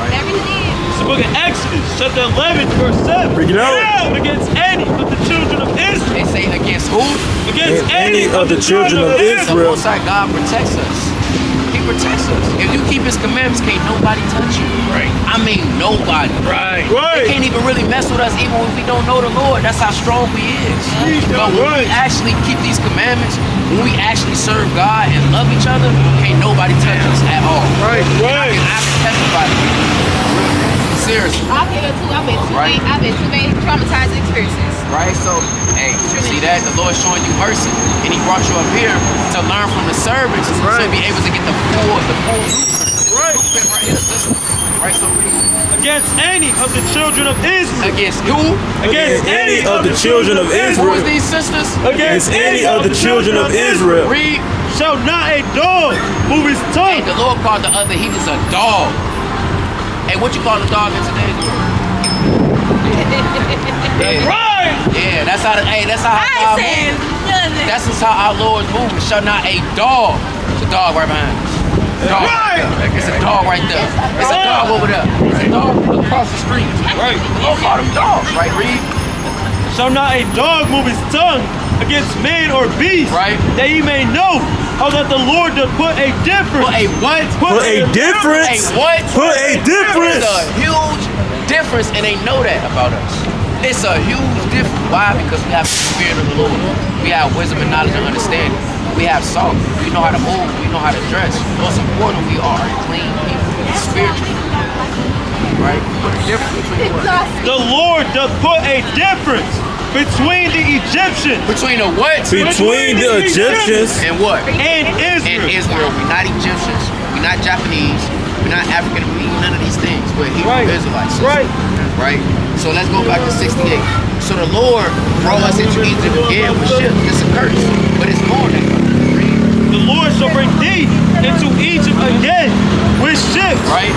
They really did. It's the book of Exodus, chapter 11, verse 7. Bring it out. Against any of the children of Israel. They say against who? Against Any of the children of The Israel. Most High God protects us. He protects us. If you keep his commandments, can't nobody touch you. Right. I mean nobody. Right. They can't even really mess with us even when we don't know the Lord. That's how strong we is. But when we actually keep these commandments, when we actually serve God and love each other, can't nobody touch us at all. Right. I can testify to you. Seriously. I've been too. Right. I've been too many traumatizing experiences. Right? So, hey, you see that? The Lord's showing you mercy. And he brought you up here to learn from the servants to be able to get the full Right. right here, sister. Right, so Against any of the children of Israel. against who? Against any of the children of Who Israel. is these sisters? Against any of the children of Israel. Read. Shall not a dog move his Hey, tongue. the Lord called the other heathens a dog. Hey, what you call a dog in today's world? Yeah. Right. Yeah, that's how. That's how God moves. That's just how our Lord's moving. Shall not a dog. It's a dog right behind us. Dog. Right. It's a dog right there. It's a dog over there. It's a dog across the street. Right. The Lord called them dogs, right? Read. Shall not a dog move his tongue against man or beast. Right. That ye may know how that the Lord doth put a difference. Put a what? Put a difference. A what? Put a difference. It's a huge difference, and they know that about us. It's a huge difference. Why? Because we have the Spirit of the Lord. We have wisdom and knowledge and understanding. We have salt. We know how to move. We know how to dress. Most important, we are clean people, spiritual. Right? Put a difference between what? The Lord doth put a difference between the Egyptians Between the what? Between the Egyptians And what? and Israel. And Israel. We're not Egyptians. We're not Japanese. We're not African. We ain't none of these things. We're Hebrew Israelites. Right. Right? So let's go back to 68. So the Lord brought us into Egypt again with ships. It's a curse, but it's more than that. The Lord shall bring thee into Egypt again with ships. Right?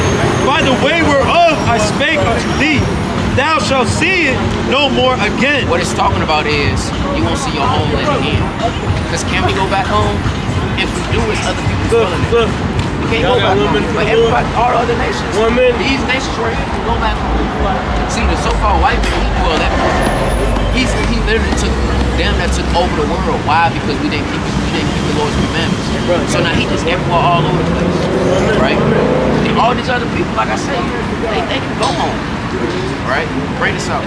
By the way whereof I spake unto thee, thou shalt see it no more again. What it's talking about is you won't see your homeland again. Because can we go back home? If we do, it's other people's feeling it. Look, We can't y'all go got back a little home. bit for But the everybody, all other nations, 1 minute. these nations right here can go back home. See, the so-called white man, he literally took them that took over the world. Why? Because we didn't keep the Lord's commandments. So now he just everywhere all over the place. Right? And all these other people, like I say, they can go home. Right? Bring this out.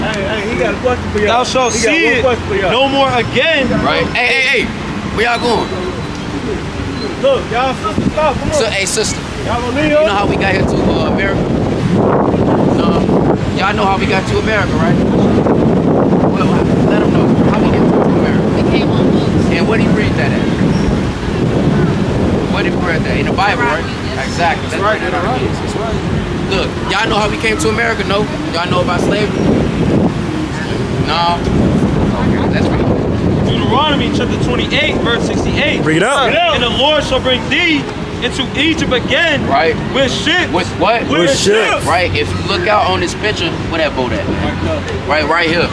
Hey, he got a question for y'all. Thou shalt He got see one it question for y'all. no more again. Right? Hey, where y'all going? Look, y'all sister, stop. Come on. So, hey, sister, Y'all gonna leave you know how we got here to America? Y'all know how we got to America, right? Well, let them know how we get to America. We came on books. And where do you read that at? Where do you read that? In the Bible, right? Exactly. That's right. That's right. Look, y'all know how we came to America? No? Y'all know about slavery? No? Okay, let's read it. Deuteronomy chapter 28, verse 68. Bring it up. And the Lord shall bring thee into Egypt again. Right. With ships. With what? With ships. Right, if you look out on this picture, where that boat at? Right here.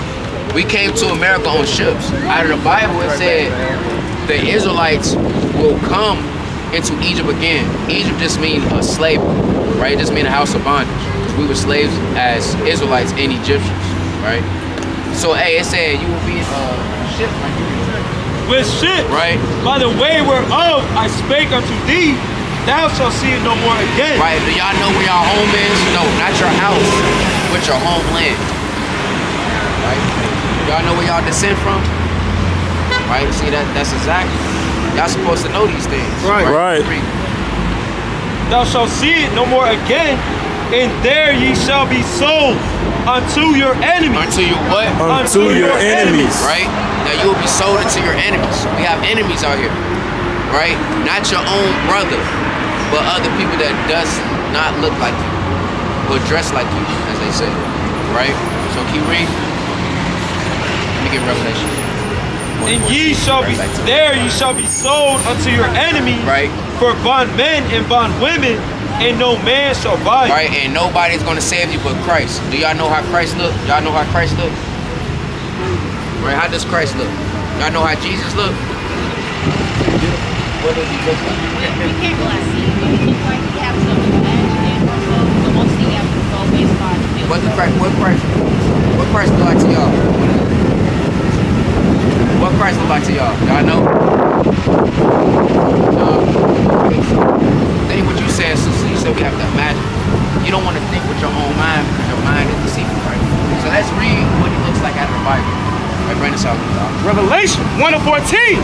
We came to America on ships. Out of the Bible, it said the Israelites will come into Egypt again. Egypt just means a slave, right? It just means a house of bondage. We were slaves as Israelites and Egyptians, right? So, hey, it said you will be in ship, With ships. right? By the way whereof I spake unto thee, thou shalt see it no more again. Right, do y'all know where y'all home is? No, not your house, but your homeland. Right? Y'all know where y'all descend from? Right? See, that's exactly. Y'all supposed to know these things. Right. Thou shalt see it no more again, and there ye shall be sold unto your enemies. Unto your what? Unto your enemies. Right? Now you will be sold into your enemies. We have enemies out here. Right? Not your own brother, but other people that does not look like you or dress like you, as they say. Right? So keep reading. Let me get Revelation. And ye shall be there ye shall be sold unto your enemies, Right. for bondmen and bondwomen, and no man shall buy you. Right? And nobody's gonna save you but Christ. Do y'all know how Christ look? Y'all know how Christ look? Right? How does Christ look? Y'all know how Jesus look? What does he look like? We can't really see. It looks like we have some imagination or so. The most thing have to go based on it. What Christ look like to y'all? What Christ look like to y'all? Y'all know? Think what you said, sister. You said we have to imagine. You don't want to think with your own mind because your mind is deceitful, right? So let's read what he looks like out of the Bible. Right, bring this out. Revelation 1:14.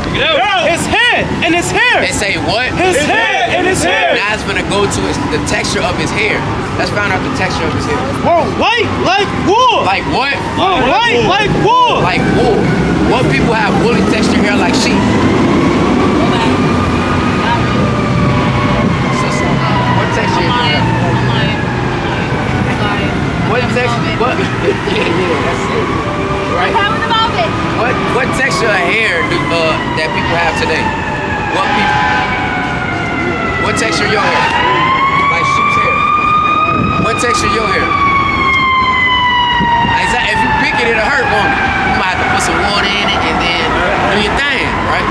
His head and his hair. They say what? His head and his hair. Now it's gonna go to the texture of his hair. Let's find out the texture of his hair. Were white like wool. Like what? Were white like wool. Like wool. What people have woolly texture hair like sheep? Sister, what texture is your hair? What texture? What? Yeah, that's it. Right? What texture of hair that people have today? What people? What texture your hair? Like sheep's hair. What texture your hair? If you pick it, it'll hurt, won't it? You might have to put some water in it and then do your thing, right?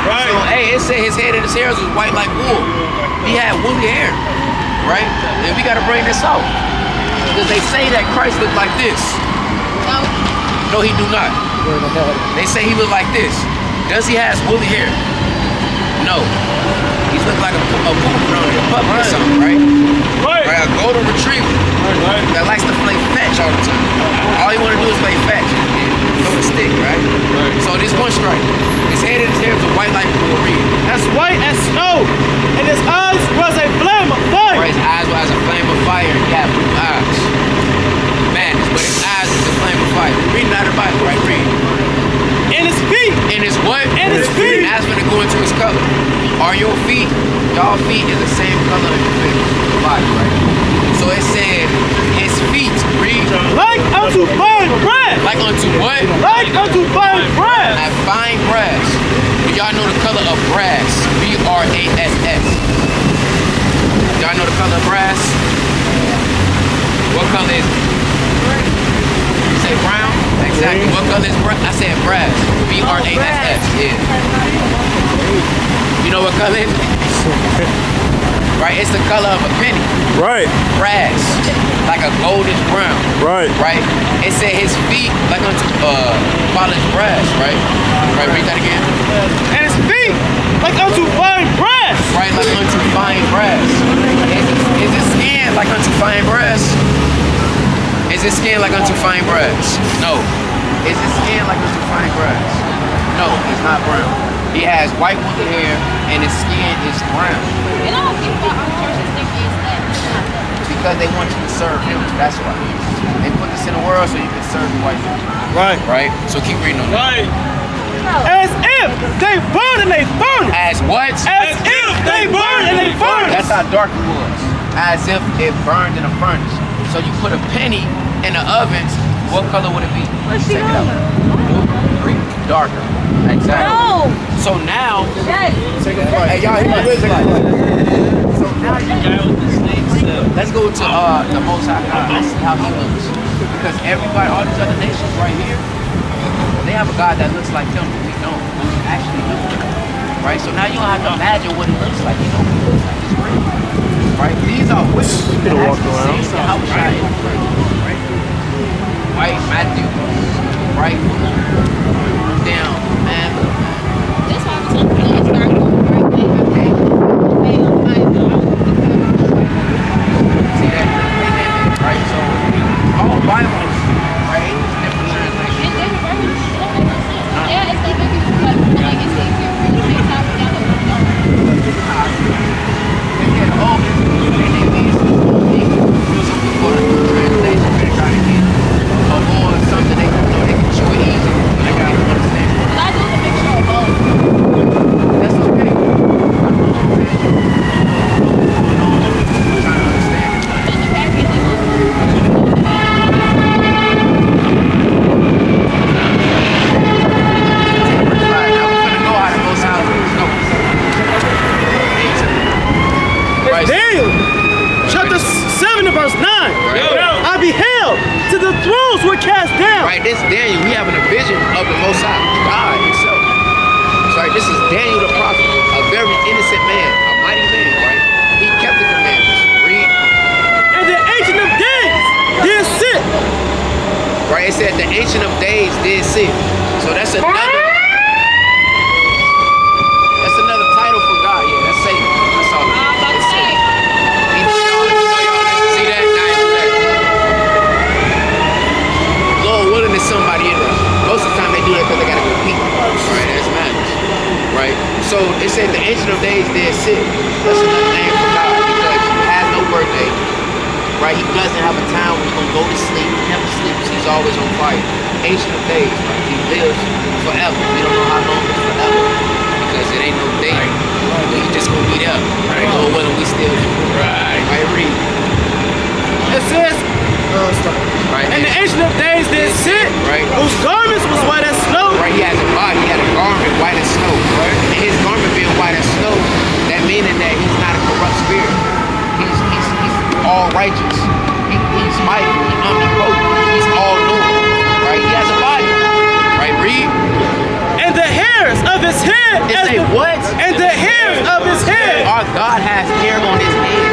Right. So, hey, it said his head and his hairs was white like wool. He had woolly hair, right? And we gotta bring this out. Because they say that Christ looked like this. No, he do not. They say he looked like this. Does he have woolly hair? No. He's looked like a poop brownie, a puppy or something, right? Right. Right, a golden retriever that likes to play fetch all the time. All he want to do is play fetch and throw a stick, right? So this one strike. His head and his hair was white like wool. Read. As white as snow, and his eyes was a flame of fire. Right, his eyes were as a flame of fire. He had blue eyes. Madness, but his eyes is a flame of fire. Reading out of the Bible, right? Read. And his feet. And his what? And his feet. Now it's gonna go into his color. Are your feet? Y'all feet is the same color as your fingers, your body, right? So it said his feet, read. Like unto fine brass. Like unto what? Like unto fine brass. At fine brass. Do y'all know the color of brass? B-R-A-S-S. Y'all know the color of brass? What color is it? You say brown? Exactly. What color is brown? I said brass. B-R-A-S-S. Yeah. You know what color is it? Right? It's the color of a penny. Right. Brass. Like a goldish brown. Right. Right? It said his feet like unto polished brass, right? Right, read that again. And his feet like unto fine brass. Right, like unto fine brass. Is his skin like unto fine brass? Is his skin like unto fine brass? No. Is his skin like unto fine brass? No, it's not brown. He has white woolly hair and his skin is brown. You know, people out in churches think it's that. It's not that. Because they want you to serve him. That's why. They put this in the world so you can serve the white people. Right. Right? So keep reading on that. Right. As if they burn and they furnace. As what? As if they burn and they furnace. That's how dark it was. As if it burned in a furnace. So you put a penny in the ovens, what color would it be? Check it out. Green. Darker. Exactly. No. So now, Shit. hey y'all, hear my So now let's go to the Most High God. Let's see how he looks. Because everybody, all these other nations right here, they have a God that looks like them, but we don't. Actually do. Right? So now you don't have to imagine what it looks like. You know what it looks like. It's real. Right? These are witnesses. You could have walked around. Right? Right? Matthew. Right? Down. Man. That's why I'm telling you, it's not going right there. See that? Right? So, all Bibles, right? Different translations. Yeah, it's like maybe like it's easier for you to take time down the They get old, and they need some people to do translation, they're trying to get a more something they can know they can show it easy. They got to understand. But I do the mixture of both. That's okay. I'm trying to understand it. Just the package is Right, now we're gonna go out of those houses. No. Right. Daniel, chapter 7 and verse 9. Right. I beheld till the thrones were cast down. Right, this Daniel, we having a vision of the Most High, God himself. So, right, this is Daniel the prophet, a very innocent man, a mighty man, right? He kept the commandments. Read. And the Ancient of Days did sit. Right, it said the Ancient of Days did sit. So that's another title for God. Yeah, that's Satan. That's all. It's Satan. See that? Nah, it's that. Lord willing is somebody in there. Most of the time they do that because they gotta compete. Right, that's madness. Right? So it said the Ancient of Days did sit. That's another name for God because he has no birthday. Right? He doesn't have a time when he's gonna go to sleep. He never sleeps. He's always on fire. Ancient of Days, right? He lives forever. We don't know how long it's forever because it ain't no day. But he just gonna be there. Right? Lord willing, we still there. Right. Right, read. It says, Right. and the Ancient of Days did sit, Right. whose garments was white as snow. Right, he has a body, he had a garment white as snow. Right? And his garment being white as snow, that meaning that he's not a corrupt spirit. He's all righteous. He's mighty, he's omnipotent, he's all knowing. Right? He has a body. Right, read. And the hairs of his head. It as say the- what? And the hairs of his head. Our God has hair on his head.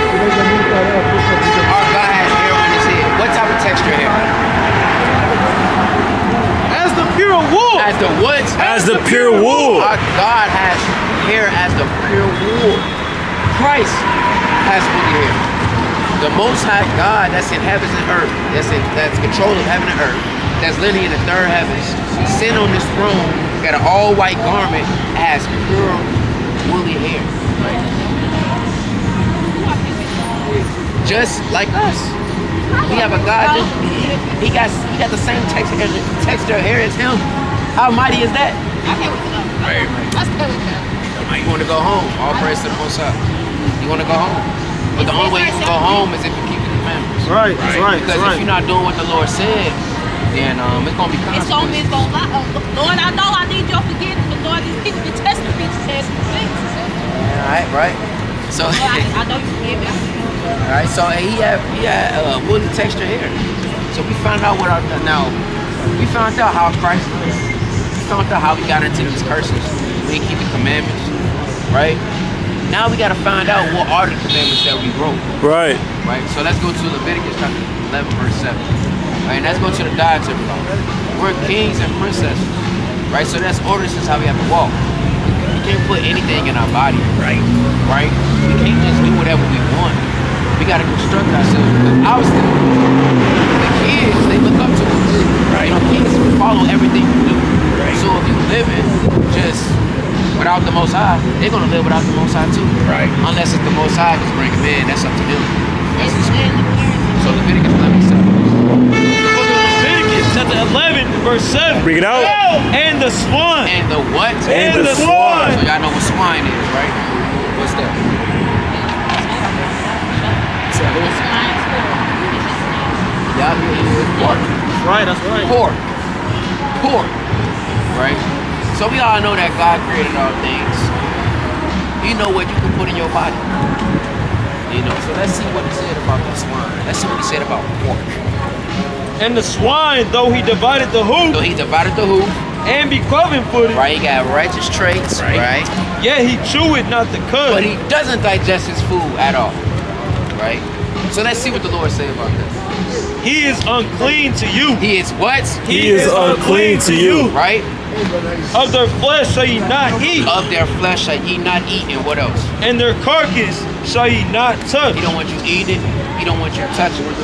Our God has hair on his head. What type of texture hair? As the pure wool. As the what? As the pure wool. Our God has hair as the pure wool. Christ has woolly hair. The Most High God that's in heavens and earth, that's control of heaven and earth, that's living in the third heavens, sitting on this throne, got an all white garment, has pure woolly hair. Right? Just like us. We have a God that he got the same texture of hair as him. How mighty is that? I can't wait to go. Right. I still with that. You want to go home. All praise to the Most High. You want to go home. But the only way you can go home is if you keep the commandments. Right, that's right. Because if you're not doing what the Lord said, then it's going to be It's consequences. gonna lie. Lord, I know I need your forgiveness, but Lord, these people be testing me to test me things. Right. So, Lord, I know you forgive me. alright, so he had woolly texture hair. So we found out what our now. We found out how Christ was. We found out how we got into these curses. We didn't keep the commandments, right? Now we got to find out what are the commandments that we broke. Right. Right. So let's go to Leviticus chapter 11, verse 7. Right, and let's go to the dietary law. We're kings and princesses. Right. So that's ordinances how we have to walk. We can't put anything in our body. Right. Right. We can't just do whatever we want. We got to construct ourselves. Because obviously, the kids, they look up to us. Right. You know, kids follow everything you do. Right. So if you living just without the Most High, they're gonna live without the Most High too. Right. Unless it's the Most High just bring them in. That's up to them. That's so Leviticus 11:7. Leviticus chapter 11, verse 7. Bring it out. And the swine. And the what? And the So swine. y'all know what swine is, right? What's that? Y'all hear pork. Right, that's right. Pork. Pork. Right? So we all know that God created all things. You know what you can put in your body. You know, so let's see what he said about the swine. Let's see what he said about pork. And the swine, though he divided the hoof So he divided the hoof, and be cloven-footed, right? He got righteous traits, right? yet he cheweth not the cud. But he doesn't digest his food at all, right? So let's see what the Lord say about this. He is unclean to you. He is what? He is unclean to you. Right? Of their flesh shall ye not eat, Of their flesh shall ye not eat, and what else? and their carcass shall ye not touch. He don't want you eating it. He don't want you touching it.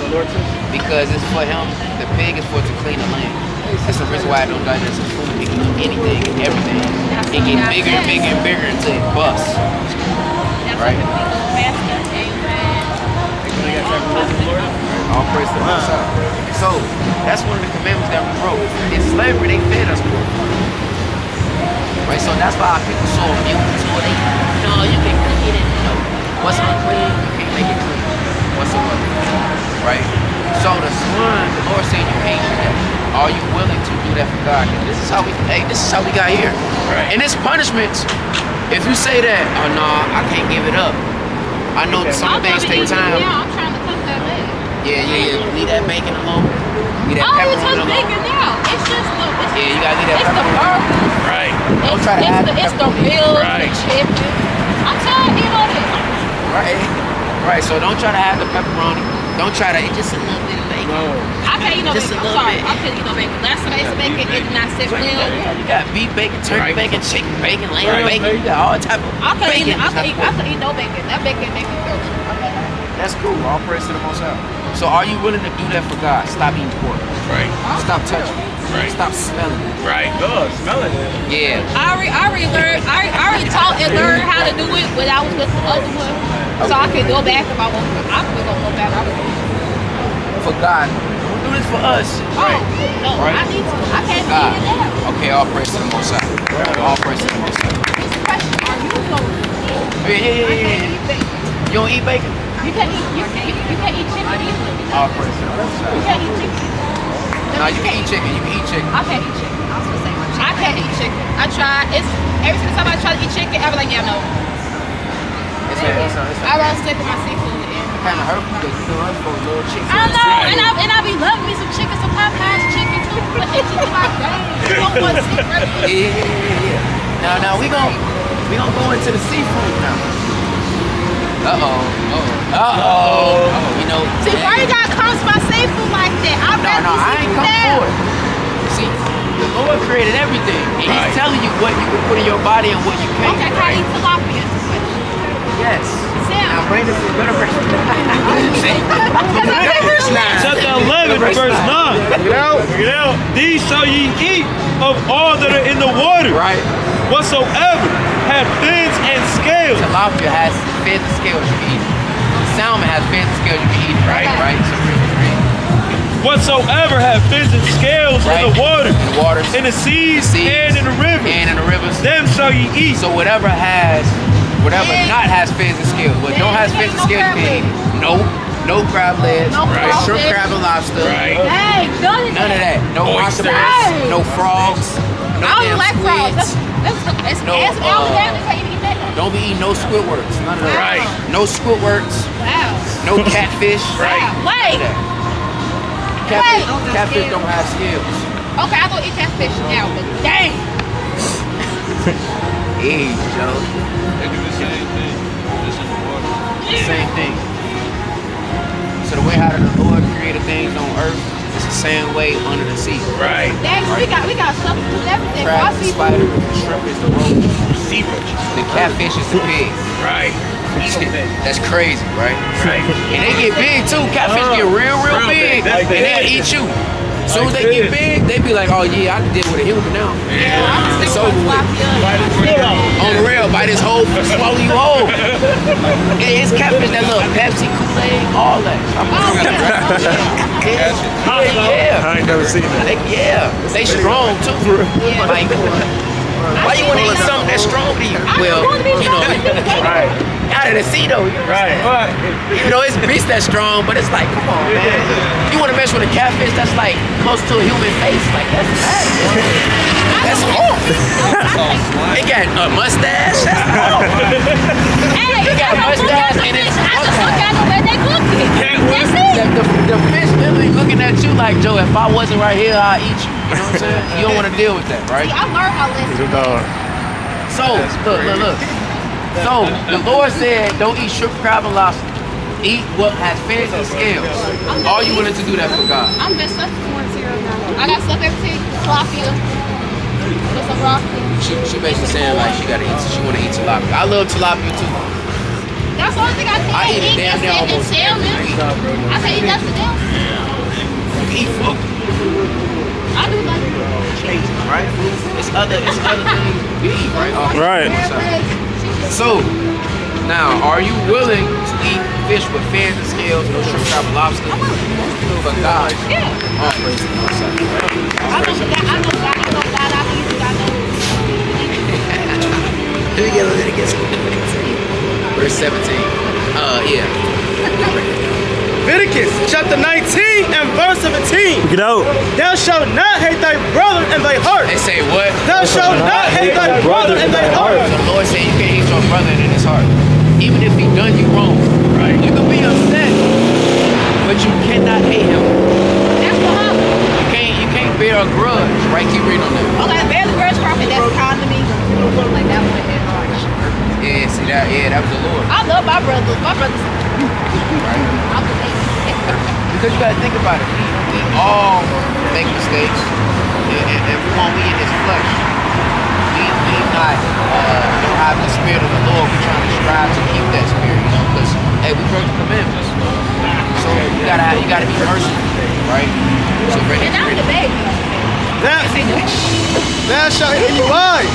Because it's for him. The pig is for to clean the land. That's the reason why I don't digest his food. It can eat anything and everything. It gets bigger and bigger and bigger until it busts. Right? All praise to the Most High. So that's one of the commandments that we broke. In slavery, they fed us pork. Right? So that's why our people so immune to it. No, you can eat it. You know, what's unclean, you can't make it clean. Whatsoever. Right? So the swine, the Lord said you can't do that. Are you willing to do that for God? And this is how we got here. Right. And it's punishments. If you say that, oh no, I can't give it up. I know some things take time. Yeah, I'm trying to cook that leg. Yeah. Leave that bacon alone. Leave that I always pepperoni cook alone. bacon now. It's just the Yeah, you gotta leave that it's the pepperoni. burger. Right. It's, Don't try to it's add the the it's the pepperoni. meals, Right. the chicken. I'm tired of eating all this. Right. So don't try to have the pepperoni. Don't try to eat just a little bit of bacon. I can't eat no Just bacon. a I'm little sorry. bit. I can't eat no bacon. Last space bacon is not safe for You got beef bacon, turkey bacon, chicken bacon, lamb bacon. You got all type of I can't bacon. eat no bacon. That bacon make me thirsty. That's cool. All praise to the Most High. So are you willing to do that for God? Stop eating pork. Right. Stop touching it. Right. Stop smelling it. Right. Oh, smelling it. Yeah. I already taught and learned how to do it when I was with the other one. So I can go back if I want to. I'm gonna go back. For God. Don't do this for us. Oh, no, Right. I need to. I can't God. eat it now. Okay, all praise to the Most High. All praise to the Most High. This question, are you going to Yeah. You don't eat bacon? You can't eat chicken either. All praise to the Most You High. can't eat chicken. No, you can eat chicken. You can eat chicken. I can't eat chicken. I can't eat chicken. I tried. It's every single time I try to eat chicken, I'm like, yeah, no. I rather stick with my seafood. Kind of hurt because you know I'm for a little chicken. I know, and I be loving me some chicken, some Popeyes chicken too, but it's just my brain. You don't want to see right? Yeah. Now we gonna go into the seafood now. You know. See, why you gotta come to my seafood like that? I'm No, I ain't come for it. See, the Lord created everything, and He's telling you what you can put in your body and what you can't. Okay, can I eat tilapia? Yes. Now bring this in. Better bring Chapter 11, verse 9. Bring it out. These shall ye eat of all that are in the water, Right. whatsoever have fins and scales. Tilapia has fins and scales you can eat. Salmon has fins and scales you can eat. Right. So read. Whatsoever have fins and scales in the water, In the waters. in the seas, and in the rivers, And in the rivers. them shall ye eat. So whatever not has fins and scales, what don't has fins and scales, you can eat it. No crab legs, No crab shrimp, legs. crab, and lobster. Hey, None of that. No Oysters. octopus, no frogs, no I don't damn like frogs. squids. It's No, all down if I eat that. Don't be eating no Squidwards. None of that. Right. No Squidwards. Wow. No catfish. Right. Wait. None of that. Catfish don't have scales. Okay, I don't eat catfish now, but dang. Hey, Joe. They do the same thing. This is water. Same thing. So the way how the Lord created things on earth is the same way under the sea. Right. Dang, we got substitute everything. Crab is the spider, the shrimp is the roach, Sea roach. the catfish is the pig. Right. That's crazy, right? Right. And they get big too. Catfish get real big. That's And big. they'll eat you. As soon as they get big, they be like, oh yeah, I can deal with a human now. Yeah. It's over with. On the rail, bite his whole, swallow you whole. It's catfish that look Pepsi, Kool-Aid, all that. Yeah. I ain't never seen that. They strong too. Like, why you want to eat something that's strong to you? Well, you know, Right. out of the sea though. Right. You know, it's beast that's strong, but it's like, come on, man. You want to mess with a catfish that's like close to a human face? Like, that's bad, man. That's off. They got a mustache. That's off. They got a mustache and it's the fish literally looking at you like, Joe, if I wasn't right here, I'd eat you. You know what I'm saying? You don't want to deal with that, right? I learned how to So, look. So, the Lord said, don't eat shrimp, crab, and lobster. Eat what has fins and scales. Are you willing to do that for God? I'm messed up for zero now. I got stuff everything, tilapia, with some raw food. She basically saying like she gotta eat. She wanna eat tilapia. I love tilapia too. That's the only thing I I can't eat it eat. damn near That's almost salmon. I can't eat nothing else. You can eat food, I do like right? It's other things we eat, right? Right. So now, are you willing to eat fish with fins and scales, no shrimp, crab, and lobster? For God. Yeah. All praise to the Most High. I know God. I believe I know. Let me get Leviticus. Verse 17. Yeah. Leviticus chapter 19 and verse 17. Get out. Thou shalt not hate thy brother in thy heart. They say what? Thou shalt not hate thy brother in thy heart. So the Lord said you can't hate your brother in his heart. Even if he done you wrong. Right. You can be upset, but you cannot hate him. That's what happened. You can't bear a grudge, right? Keep reading on that. Okay, bear the grudge prophet. That's kind to me. Like that one. Yeah, see that? Yeah, that was the Lord. I love my brothers. My brothers. Right? I'm the baby. Because you gotta think about it. We all make mistakes, and we in his flesh. We don't have the spirit of the Lord. We're trying to strive to keep that spirit, you know, because hey, we broke the commandments. So you gotta be merciful, right? So And I'm the baby. Thou shalt in your eyes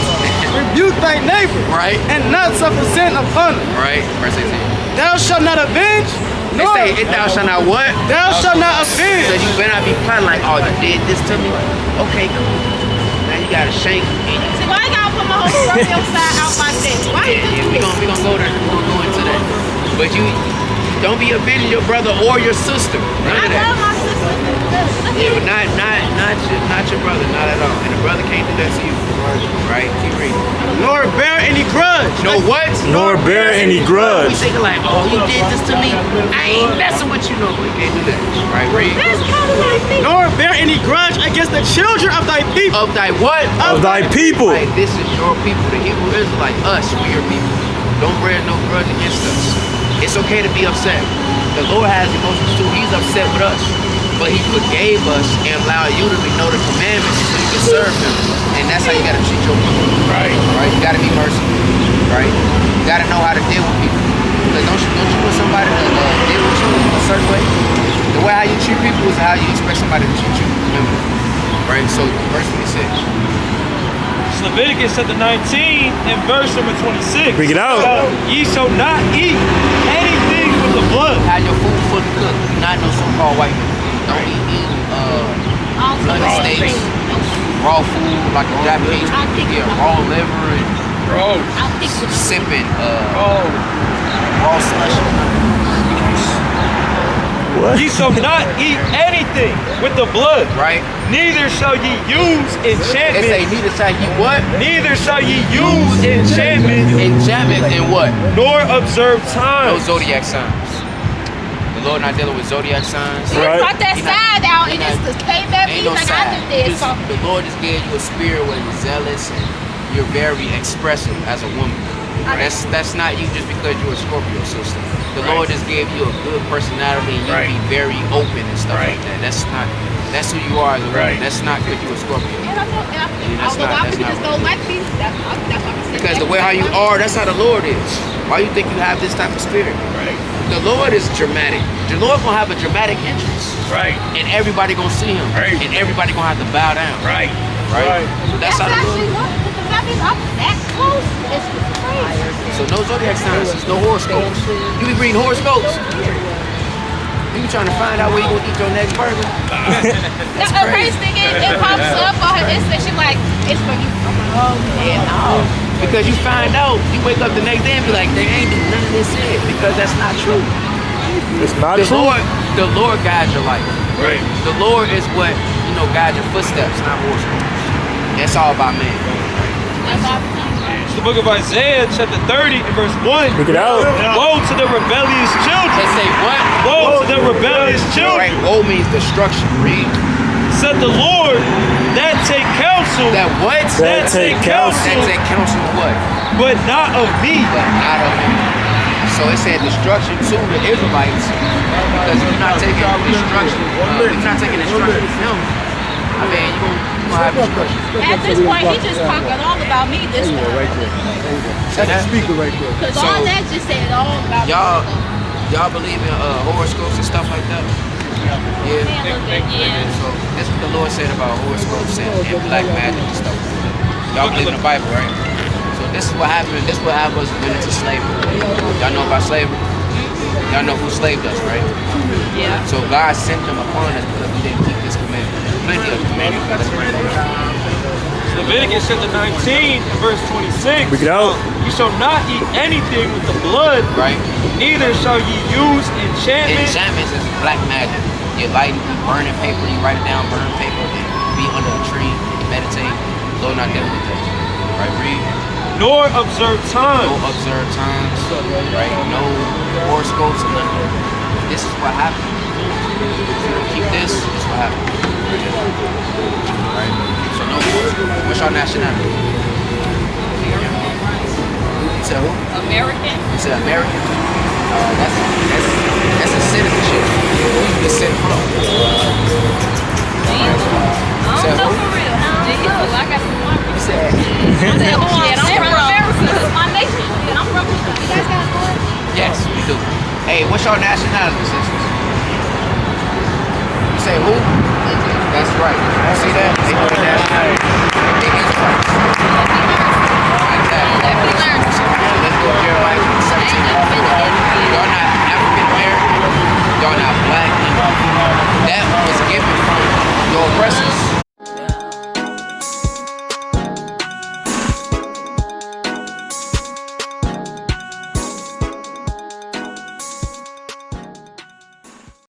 rebuke thy neighbor, right, and not suffer sin upon him. right. Verse 18. Thou shalt not avenge, They nor say, thou shalt not what? thou shalt not So avenge. you better not be plotting like, oh, you did this to me? Okay, cool. Now you gotta shake and you See, why I gotta put my whole Scorpio side out my thing? Why you yeah, do we gonna go there. We'll go into that. But you don't be avenging your brother or your sister. None I of that. love my sister. Yeah, but not your brother, not at all. And the brother can't do that to you. Right? Keep reading. Nor bear any grudge. No what? Nor bear any We grudge. thinking like, oh, you did this to me. I ain't messing with you no more. You can't do that. Right? Read. That's kind of like me. Nor bear any grudge against the children of thy people. Of thy what? Of thy people. Right, this is your people. The Hebrew Israelites, us, we your people. Don't bear no grudge against us. It's okay to be upset. The Lord has emotions too. He's upset with us. But he forgave us and allowed you to know the commandments so you can serve him. And that's how you gotta treat your people. Right. Right? You gotta be merciful. Right? You gotta know how to deal with people. Because don't you want somebody to deal with you a certain way? The way how you treat people is how you expect somebody to treat you. Remember. Right? So verse 26. It's Leviticus chapter 19 and verse number 26. Bring it out. Ye shall not eat anything with the blood. Have your food fully cooked. Not no so-called white people. Don't eat bloody steaks, raw food like a Japanese people get raw liver and sipping raw slush. What? Ye shall not eat anything with the blood. Right? Neither shall ye use They say enchantment. neither shall you what? Neither shall ye use enchantment, Enchantment and what? nor observe No time. zodiac signs. The Lord not dealing with zodiac signs. Right. Brought that He not- side out he and not- just came at me Ain't no like side. I just did Just- something. the Lord just gave you a spirit where you're zealous and you're very expressive as a woman. That's not you just because you're a Scorpio, sister. The Lord just gave you a good personality and you Right. be very open and stuff Right. like that. That's who you are as a woman. Right. That's not because you're a Scorpio. And I'm not, that's although not- I that's people not just what don't it like me, that's why I'm saying Because that. the way how you are, that's how the Lord is. Why you think you have this type of spirit? Right. The Lord is dramatic. The Lord gonna have a dramatic entrance. Right. And everybody gonna see him. Right. And everybody gonna have to bow down. Right. Right? So that's how the actually Lord what, because I mean, I'm that close. It's crazy. So no zodiac signs, no horoscopes. You be reading horoscopes. You be trying to find out where you gonna eat your next burger. The crazy thing is, it pops up on her Insta. She's like, it's for you. I'm like, oh, yeah, no. Because you find out, you wake up the next day and be like, they ain't do none of this shit. Because that's not true. It's not The true. Lord guides your life. Right. The Lord is what, guides your footsteps, not horoscopes. It's all about man. That's all. It's the book of Isaiah, chapter 30, and verse 1. Look it out. Woe to the rebellious They children. say what? Woe to the rebellious Right, children. woe means destruction. Read. Said the Lord that take counsel, That what? That take counsel. That take counsel of what? but not of me. But not of him. So it said destruction to the Israelites. Because if you're not taking instruction, from him, I mean, you're gonna have destruction. At this point, he just talking all about me this time. See that? Because So- all that just said all about Y'all believe in horoscopes and stuff like that? Yeah. me. Man, look at yeah. So that's what the Lord said about horoscopes and black magic and stuff. Y'all believe in the Bible, right? So this is what happened. This is what happened us went into slavery. Y'all know about slavery? Y'all know who slaved us, right? Yeah. So God sent them upon us because we didn't keep this commandment. Plenty of commandments. Let's bring it up. Leviticus chapter 19, and verse 26. Look it out. You shall not eat anything with the blood, Right? neither shall ye use enchantment. Enchantments is black magic. You light, you burning paper, you write it down, burn paper, and be under a tree, meditate. Lord not dealing with that. Right? Read. Nor observe No time. observed times, right? No horoscopes or nothing. This is what happened. If you don't keep this, this is what happened. Right? So no horoscope. What's your nationality? You said who? American. You said American? That's a citizenship. Where you get sent from? I Said don't know who? for real. I got some one. You said Yeah, I'm from America. This is my nation. Yeah, I'm from. You guys got a board? yes, we do. Hey, what's your nationality, sisters? You say who? That's right. You see that? They know the nationality. They Israelites. Like that. Let me learn. Let's go to Jeremiah 17. Y'all not